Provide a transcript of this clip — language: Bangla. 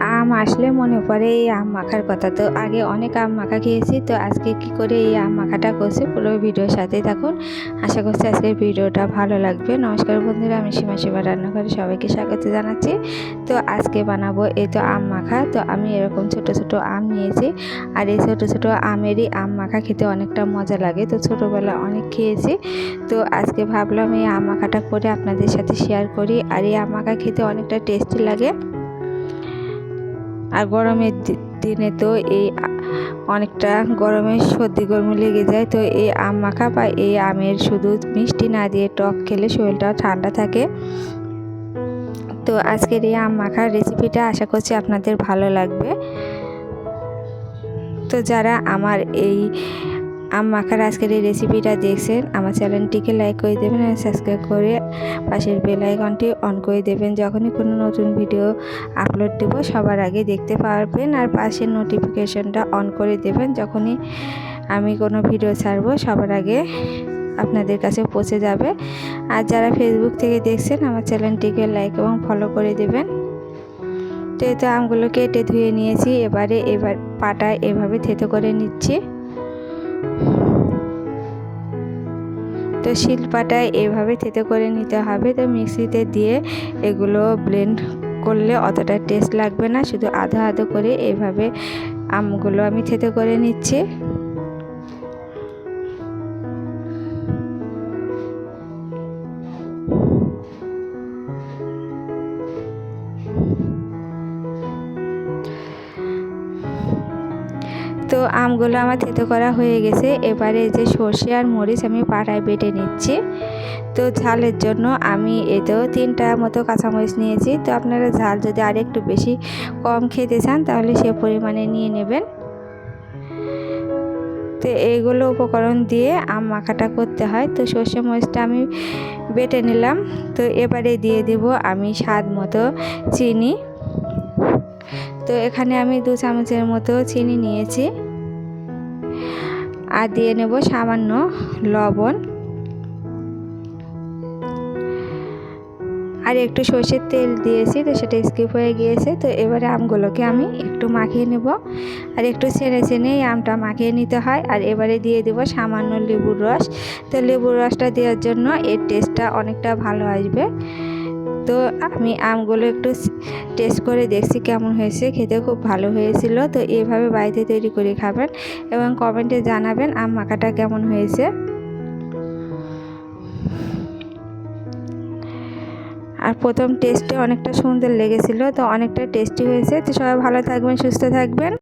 আম আসলে মনে পড়ে এই আম মাখার কথা। তো আগে অনেক আম মাখা খেয়েছি। তো আজকে কি করে এই আম মাখাটা করছি পুরো ভিডিওর সাথেই থাকুন। আশা করছি আজকের ভিডিওটা ভালো লাগবে। নমস্কার বন্ধুরা, আমি সীমা রান্নাঘরে সবাইকে স্বাগত জানাচ্ছি। তো আজকে বানাবো এই তো আম মাখা। তো আমি এরকম ছোট ছোট আম নিয়েছি, আর এই ছোট ছোট আমেরই আম মাখা খেতে অনেকটা মজা লাগে। তো ছোটোবেলা অনেক খেয়েছি। তো আজকে ভাবলাম এই আম মাখাটা করে আপনাদের সাথে শেয়ার করি। আর এই আম মাখা খেতে অনেকটা টেস্টি লাগে। আর গরমের দিনে তো এই অনেকটা গরমে সর্দি গরম লেগে যায়। তো এই আম মাখা বা এই আমের শুধু মিষ্টি না দিয়ে টক খেলে শরীরটাও ঠান্ডা থাকে। তো আজকের এই আম মাখার রেসিপিটা আশা করছি আপনাদের ভালো লাগবে। তো যারা আমার এই আম মাখার আজকের এই রেসিপিটা দেখছেন, আমার চ্যানেলটিকে লাইক করে দেবেন আর সাবস্ক্রাইব করে পাশের বেল আইকনটি অন করে দেবেন। যখনই কোনো নতুন ভিডিও আপলোড দেব সবার আগে দেখতে পারবেন, আর পাশের নোটিফিকেশনটা অন করে দেবেন। যখনই আমি কোনো ভিডিও ছাড়বো সবার আগে আপনাদের কাছে পৌঁছে যাবে। আর যারা ফেসবুক থেকে দেখছেন, আমার চ্যানেলটিকে লাইক এবং ফলো করে দেবেন। তো এই তো আমগুলো কেটে ধুয়ে নিয়েছি। এবার পাটায় এভাবে থেতো করে নিচ্ছি। তো শিলপাটায় এভাবে থেতো করে নিতে হবে। তো মিক্সিতে দিয়ে এগুলো ব্লেন্ড করলে অতটা টেস্ট লাগবে না, শুধু আধো আধো করে এভাবে আমগুলো আমি থেতো করে নিচ্ছি। তো আমগুলো আমার থেতো করা হয়ে গেছে। এবারে যে সর্ষে আর মরিচ আমি পাটায় বেটে নিচ্ছি। তো ঝালের জন্য আমি এতেও 3টা মতো কাঁচামরিচ নিয়েছি। তো আপনারা ঝাল যদি আর একটু বেশি কম খেতে চান তাহলে সে পরিমাণে নিয়ে নেবেন। তো এইগুলো উপকরণ দিয়ে আম মাখাটা করতে হয়। তো সর্ষে মরিচটা আমি বেটে নিলাম। তো এবারে দিয়ে দেব আমি স্বাদ মতো চিনি। তো এখানে আমি 2 চামচের মতো চিনি নিয়েছি। আর দিয়ে নেব সামান্য লবণ, আর একটু সর্ষের তেল দিয়েছি, তো সেটা স্কিপ হয়ে গিয়েছে। তো এবারে আমগুলোকে আমি একটু মাখিয়ে নেব, আর একটু ছেড়ে এই আমটা মাখিয়ে নিতে হয়। আর এবারে দিয়ে দেব সামান্য লেবুর রস। তো লেবুর রসটা দেওয়ার জন্য এর টেস্টটা অনেকটা ভালো আসবে। তো আমি আমগুলো একটু টেস্ট করে দেখছি কেমন হয়েছে, খেতে খুব ভালো হয়েছিল। তো এভাবে বাড়িতে তৈরি করে খাবেন এবং কমেন্টে জানাবেন আম মাখাটা কেমন হয়েছে। আর প্রথম টেস্টে অনেকটা সুন্দর লেগেছিল, তো অনেকটা টেস্টি হয়েছে। তো সবাই ভালো থাকবেন, সুস্থ থাকবেন।